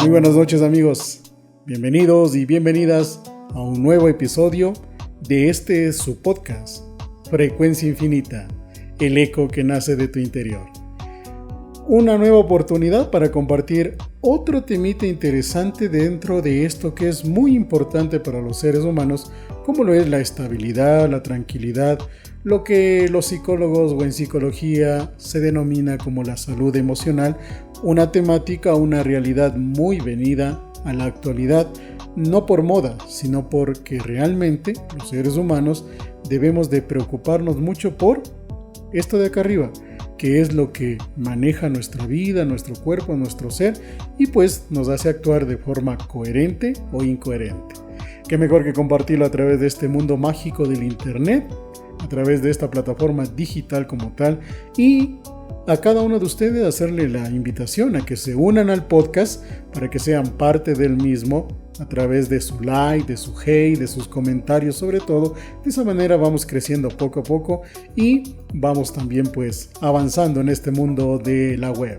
Muy buenas noches amigos, bienvenidos y bienvenidas a un nuevo episodio de su podcast, Frecuencia Infinita, el eco que nace de tu interior. Una nueva oportunidad para compartir otro temita interesante dentro de esto que es muy importante para los seres humanos, como lo es la estabilidad, la tranquilidad, lo que los psicólogos o en psicología se denomina como la salud emocional, una temática, una realidad muy venida a la actualidad, no por moda, sino porque realmente los seres humanos debemos de preocuparnos mucho por esto de acá arriba, que es lo que maneja nuestra vida, nuestro cuerpo, nuestro ser, y pues nos hace actuar de forma coherente o incoherente. Qué mejor que compartirlo a través de este mundo mágico del internet, a través de esta plataforma digital como tal, y a cada uno de ustedes hacerle la invitación a que se unan al podcast para que sean parte del mismo a través de su like, de su hate, de sus comentarios sobre todo. De esa manera vamos creciendo poco a poco y vamos también pues avanzando en este mundo de la web.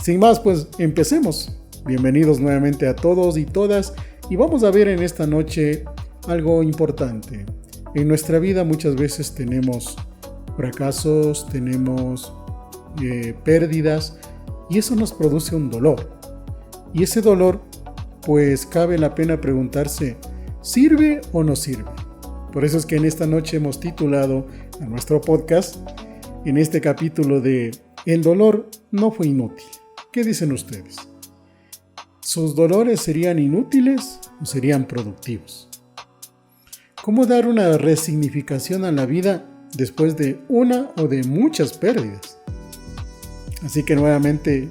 Sin más, pues empecemos. Bienvenidos nuevamente a todos y todas, y vamos a ver en esta noche algo importante. En nuestra vida muchas veces tenemos fracasos, tenemos pérdidas, y eso nos produce un dolor. Y ese dolor, pues cabe la pena preguntarse, ¿sirve o no sirve? Por eso es que en esta noche hemos titulado a nuestro podcast, en este capítulo de El dolor no fue inútil. ¿Qué dicen ustedes? ¿Sus dolores serían inútiles o serían productivos? ¿Cómo dar una resignificación a la vida después de una o de muchas pérdidas? Así que nuevamente,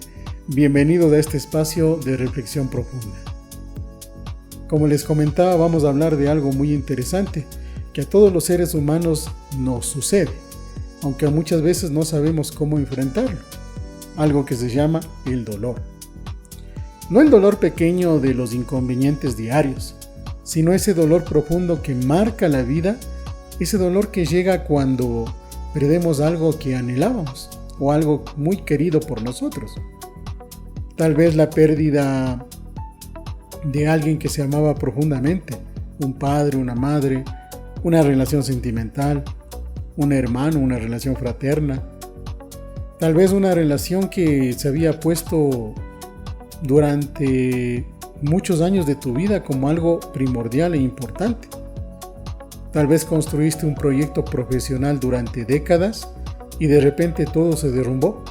bienvenidos a este espacio de reflexión profunda. Como les comentaba, vamos a hablar de algo muy interesante que a todos los seres humanos nos sucede, aunque muchas veces no sabemos cómo enfrentarlo. Algo que se llama el dolor. No el dolor pequeño de los inconvenientes diarios, sino ese dolor profundo que marca la vida, ese dolor que llega cuando perdemos algo que anhelábamos o algo muy querido por nosotros. Tal vez la pérdida de alguien que se amaba profundamente, un padre, una madre, una relación sentimental, un hermano, una relación fraterna, tal vez una relación que se había puesto durante muchos años de tu vida como algo primordial e importante. Tal vez construiste un proyecto profesional durante décadas y de repente todo se derrumbó.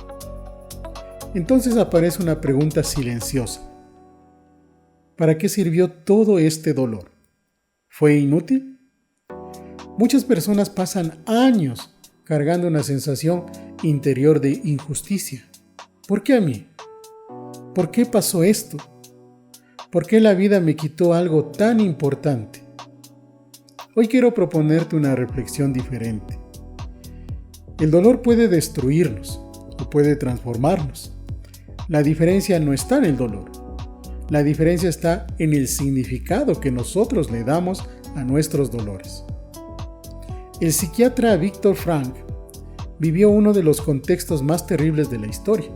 Entonces aparece una pregunta silenciosa. ¿Para qué sirvió todo este dolor? ¿Fue inútil? Muchas personas pasan años cargando una sensación interior de injusticia. ¿Por qué a mí? ¿Por qué pasó esto? ¿Por qué la vida me quitó algo tan importante? Hoy quiero proponerte una reflexión diferente. El dolor puede destruirnos o puede transformarnos. La diferencia no está en el dolor. La diferencia está en el significado que nosotros le damos a nuestros dolores. El psiquiatra Viktor Frankl vivió uno de los contextos más terribles de la historia,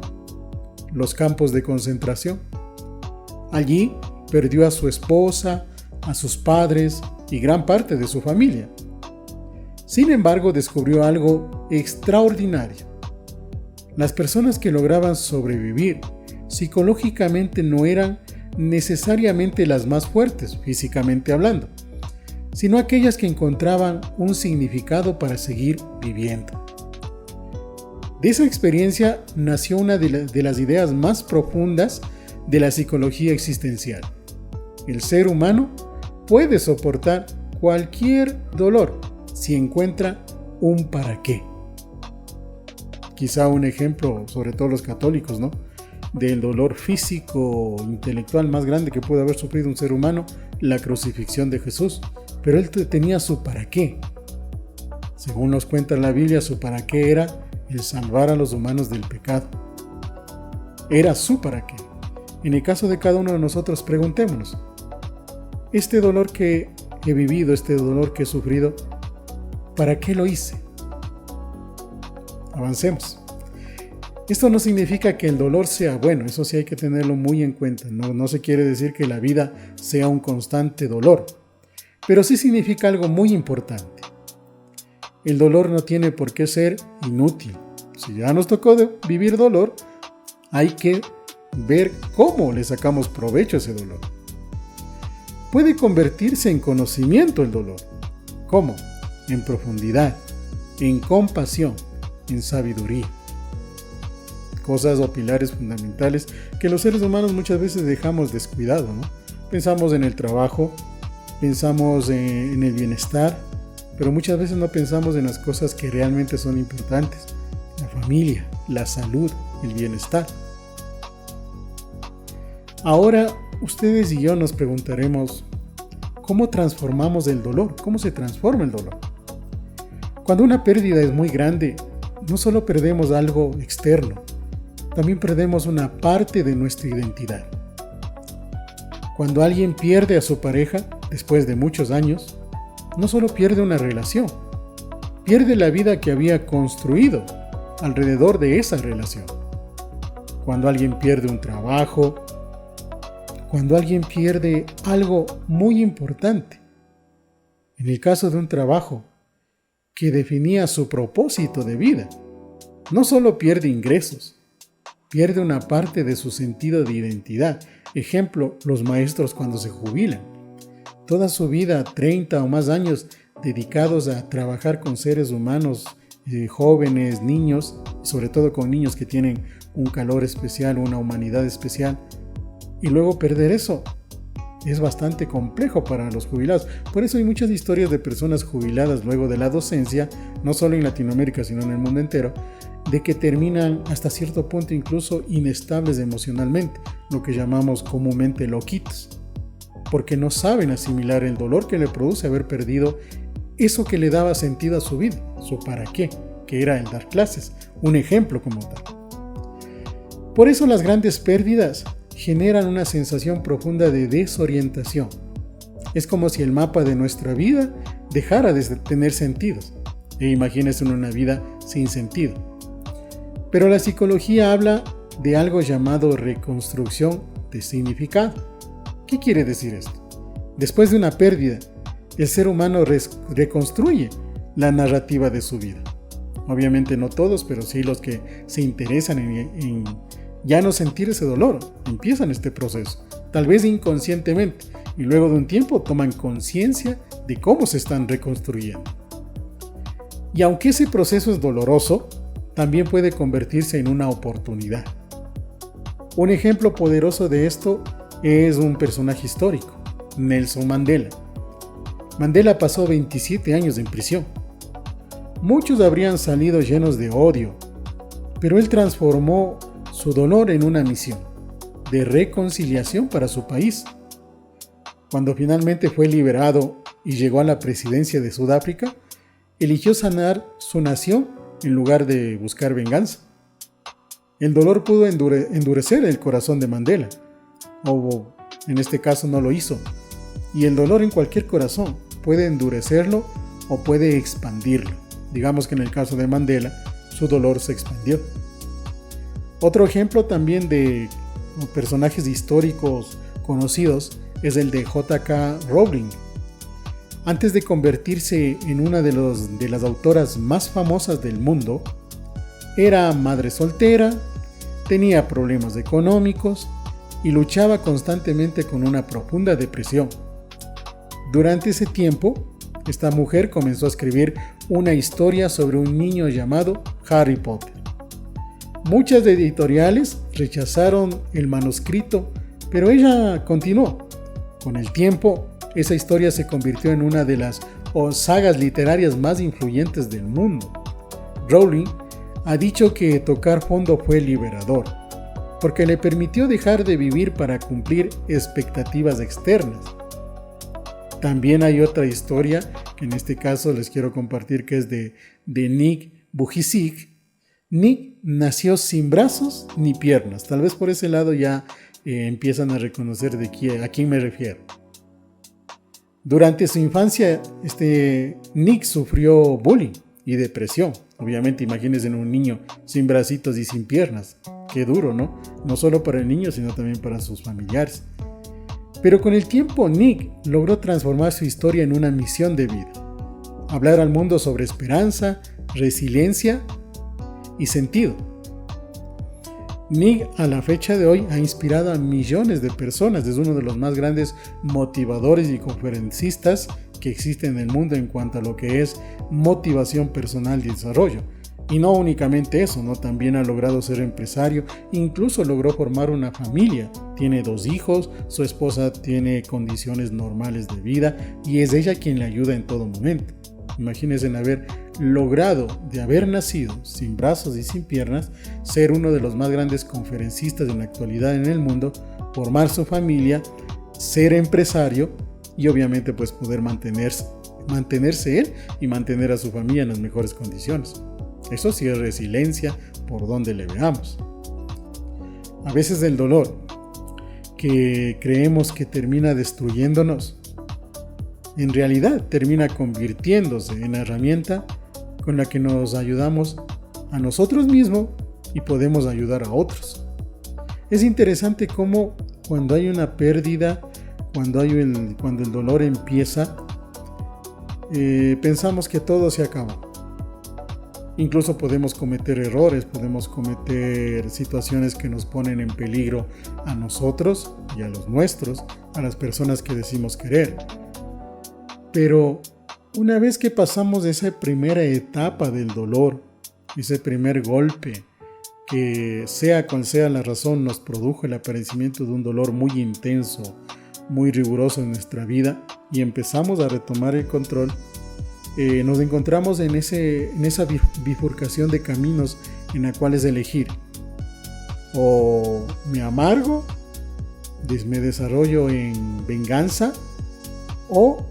los campos de concentración. Allí perdió a su esposa, a sus padres y gran parte de su familia. Sin embargo, descubrió algo extraordinario. Las personas que lograban sobrevivir psicológicamente no eran necesariamente las más fuertes, físicamente hablando, sino aquellas que encontraban un significado para seguir viviendo. De esa experiencia nació una de las ideas más profundas de la psicología existencial. El ser humano puede soportar cualquier dolor si encuentra un para qué. Quizá un ejemplo, sobre todo los católicos, ¿no?, del dolor físico, intelectual más grande que puede haber sufrido un ser humano, la crucifixión de Jesús. Pero él tenía su para qué. Según nos cuenta la Biblia, su para qué era el salvar a los humanos del pecado. Era su para qué. En el caso de cada uno de nosotros, preguntémonos, este dolor que he vivido, este dolor que he sufrido, ¿para qué lo hice? Avancemos. Esto no significa que el dolor sea bueno, eso sí hay que tenerlo muy en cuenta. No se quiere decir que la vida sea un constante dolor, pero sí significa algo muy importante. El dolor no tiene por qué ser inútil. Si ya nos tocó vivir dolor, hay que ver cómo le sacamos provecho a ese dolor. Puede convertirse en conocimiento el dolor. ¿Cómo? En profundidad, en compasión, en sabiduría. Cosas o pilares fundamentales que los seres humanos muchas veces dejamos descuidado, ¿no? Pensamos en el trabajo, pensamos en el bienestar, pero muchas veces no pensamos en las cosas que realmente son importantes. La familia, la salud, el bienestar. Ahora, ustedes y yo nos preguntaremos, ¿cómo transformamos el dolor? ¿Cómo se transforma el dolor? Cuando una pérdida es muy grande, no solo perdemos algo externo, también perdemos una parte de nuestra identidad. Cuando alguien pierde a su pareja, después de muchos años, no solo pierde una relación, pierde la vida que había construido alrededor de esa relación. Cuando alguien pierde un trabajo, cuando alguien pierde algo muy importante. En el caso de un trabajo que definía su propósito de vida, no solo pierde ingresos, pierde una parte de su sentido de identidad. Ejemplo, los maestros cuando se jubilan. Toda su vida, 30 o más años dedicados a trabajar con seres humanos, jóvenes, niños, sobre todo con niños que tienen un calor especial, una humanidad especial, y luego perder eso es bastante complejo para los jubilados. Por eso hay muchas historias de personas jubiladas luego de la docencia, no solo en Latinoamérica, sino en el mundo entero, de que terminan hasta cierto punto incluso inestables emocionalmente, lo que llamamos comúnmente loquitos, porque no saben asimilar el dolor que le produce haber perdido eso que le daba sentido a su vida, su para qué, que era el dar clases, un ejemplo como tal. Por eso las grandes pérdidas generan una sensación profunda de desorientación. Es como si el mapa de nuestra vida dejara de tener sentidos. Imagínense una vida sin sentido. Pero la psicología habla de algo llamado reconstrucción de significado. ¿Qué quiere decir esto? Después de una pérdida, el ser humano reconstruye la narrativa de su vida. Obviamente no todos, pero sí los que se interesan en ya no sentir ese dolor, empiezan este proceso, tal vez inconscientemente, y luego de un tiempo toman conciencia de cómo se están reconstruyendo. Y aunque ese proceso es doloroso, también puede convertirse en una oportunidad. Un ejemplo poderoso de esto es un personaje histórico, Nelson Mandela. Mandela pasó 27 años en prisión. Muchos habrían salido llenos de odio, pero él transformó su dolor en una misión de reconciliación para su país. Cuando finalmente fue liberado y llegó a la presidencia de Sudáfrica, eligió sanar su nación en lugar de buscar venganza. El dolor pudo endurecer el corazón de Mandela, o en este caso no lo hizo, y el dolor en cualquier corazón puede endurecerlo o puede expandirlo. Digamos que en el caso de Mandela, su dolor se expandió. Otro ejemplo también de personajes históricos conocidos es el de J.K. Rowling. Antes de convertirse en una de las autoras más famosas del mundo, era madre soltera, tenía problemas económicos y luchaba constantemente con una profunda depresión. Durante ese tiempo, esta mujer comenzó a escribir una historia sobre un niño llamado Harry Potter. Muchas editoriales rechazaron el manuscrito, pero ella continuó. Con el tiempo, esa historia se convirtió en una de las sagas literarias más influyentes del mundo. Rowling ha dicho que tocar fondo fue liberador, porque le permitió dejar de vivir para cumplir expectativas externas. También hay otra historia, que en este caso les quiero compartir, que es de Nick Vujicic. Nick nació sin brazos ni piernas. Tal vez por ese lado ya empiezan a reconocer a quién me refiero. Durante su infancia, Nick sufrió bullying y depresión. Obviamente, imagínense un niño sin bracitos y sin piernas. Qué duro, ¿no? No solo para el niño, sino también para sus familiares. Pero con el tiempo, Nick logró transformar su historia en una misión de vida. Hablar al mundo sobre esperanza, resiliencia y sentido. Nick, a la fecha de hoy, ha inspirado a millones de personas. Es uno de los más grandes motivadores y conferencistas que existen en el mundo en cuanto a lo que es motivación personal y desarrollo. Y no únicamente eso, ¿no? También ha logrado ser empresario, incluso logró formar una familia. Tiene 2 hijos, su esposa tiene condiciones normales de vida y es ella quien le ayuda en todo momento. Imagínense haber logrado, de haber nacido sin brazos y sin piernas, ser uno de los más grandes conferencistas en la actualidad en el mundo, formar su familia, ser empresario y obviamente pues poder mantenerse él y mantener a su familia en las mejores condiciones. Eso sí es resiliencia por donde le veamos. A veces el dolor que creemos que termina destruyéndonos, en realidad termina convirtiéndose en la herramienta con la que nos ayudamos a nosotros mismos y podemos ayudar a otros. Es interesante cómo cuando hay una pérdida, cuando el dolor empieza, pensamos que todo se acabó. Incluso podemos cometer errores, podemos cometer situaciones que nos ponen en peligro a nosotros y a los nuestros, a las personas que decimos querer. Pero una vez que pasamos esa primera etapa del dolor, ese primer golpe, que sea cual sea la razón, nos produjo el aparecimiento de un dolor muy intenso, muy riguroso en nuestra vida y empezamos a retomar el control, nos encontramos en esa bifurcación de caminos en la cual es elegir: o me amargo, me desarrollo en venganza, o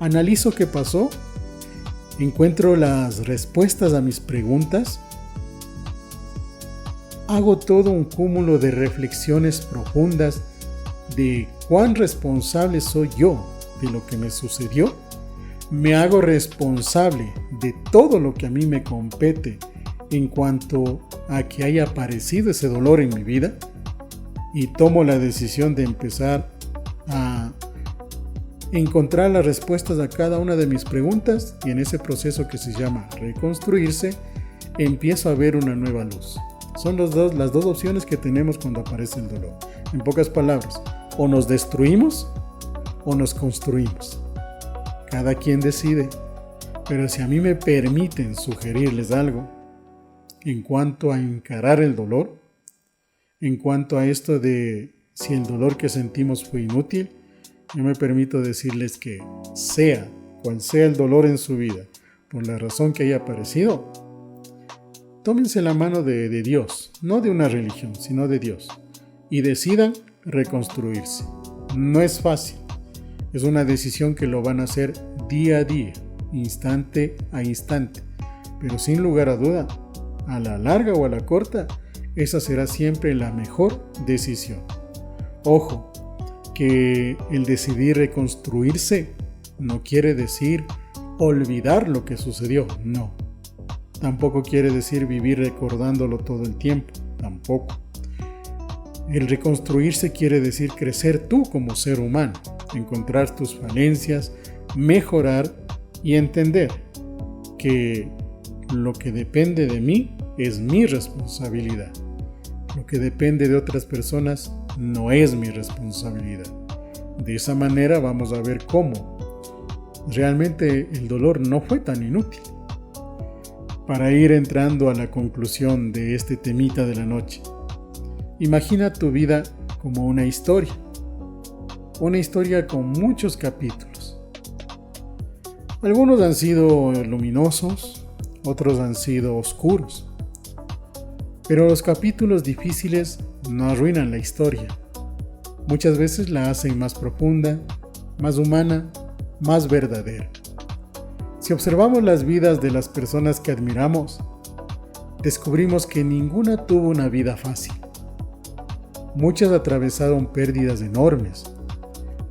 analizo qué pasó, encuentro las respuestas a mis preguntas, hago todo un cúmulo de reflexiones profundas de cuán responsable soy yo de lo que me sucedió, me hago responsable de todo lo que a mí me compete en cuanto a que haya aparecido ese dolor en mi vida y tomo la decisión de empezar a encontrar las respuestas a cada una de mis preguntas y en ese proceso que se llama reconstruirse empiezo a ver una nueva luz. Son las dos opciones que tenemos cuando aparece el dolor. En pocas palabras, o nos destruimos o nos construimos. Cada quien decide, pero si a mí me permiten sugerirles algo en cuanto a encarar el dolor, en cuanto a esto de si el dolor que sentimos fue inútil, yo me permito decirles que sea cual sea el dolor en su vida, por la razón que haya aparecido, tómense la mano de Dios, no de una religión, sino de Dios, y decidan reconstruirse. No es fácil. Es una decisión que lo van a hacer día a día, instante a instante. Pero sin lugar a duda, a la larga o a la corta, esa será siempre la mejor decisión. Ojo, que el decidir reconstruirse no quiere decir olvidar lo que sucedió, no. Tampoco quiere decir vivir recordándolo todo el tiempo, tampoco. El reconstruirse quiere decir crecer tú como ser humano, encontrar tus falencias, mejorar y entender que lo que depende de mí es mi responsabilidad. Lo que depende de otras personas no es mi responsabilidad. De esa manera vamos a ver cómo realmente el dolor no fue tan inútil. Para ir entrando a la conclusión de este temita de la noche, imagina tu vida como una historia con muchos capítulos. Algunos han sido luminosos, otros han sido oscuros, pero los capítulos difíciles no arruinan la historia. Muchas veces la hacen más profunda, más humana, más verdadera. Si observamos las vidas de las personas que admiramos, descubrimos que ninguna tuvo una vida fácil. Muchas atravesaron pérdidas enormes,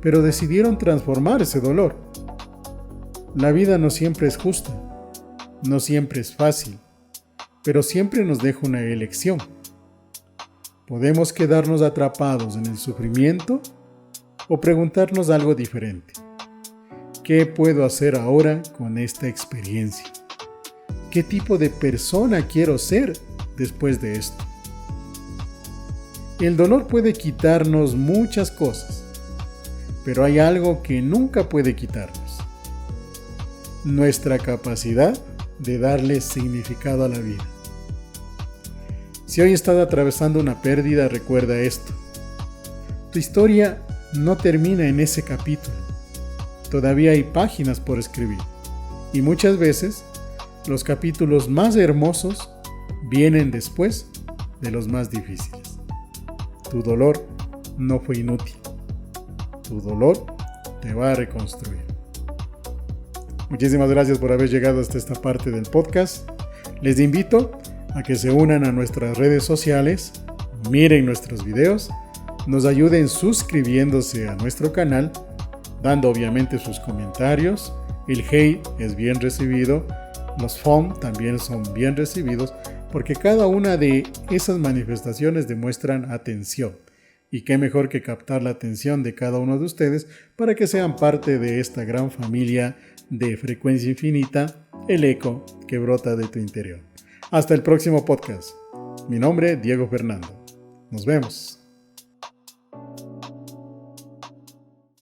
pero decidieron transformar ese dolor. La vida no siempre es justa, no siempre es fácil, pero siempre nos deja una elección. Podemos quedarnos atrapados en el sufrimiento o preguntarnos algo diferente. ¿Qué puedo hacer ahora con esta experiencia? ¿Qué tipo de persona quiero ser después de esto? El dolor puede quitarnos muchas cosas, pero hay algo que nunca puede quitarnos: nuestra capacidad de darle significado a la vida. Si hoy estás atravesando una pérdida, recuerda esto: tu historia no termina en ese capítulo. Todavía hay páginas por escribir, y muchas veces los capítulos más hermosos vienen después de los más difíciles. Tu dolor no fue inútil. Tu dolor te va a reconstruir. Muchísimas gracias por haber llegado hasta esta parte del podcast. Les invito a que se unan a nuestras redes sociales, miren nuestros videos, nos ayuden suscribiéndose a nuestro canal, dando obviamente sus comentarios. El hate es bien recibido, los FOM también son bien recibidos, porque cada una de esas manifestaciones demuestran atención. Y qué mejor que captar la atención de cada uno de ustedes para que sean parte de esta gran familia de Frecuencia Infinita, el eco que brota de tu interior. Hasta el próximo podcast. Mi nombre, Diego Fernando. Nos vemos.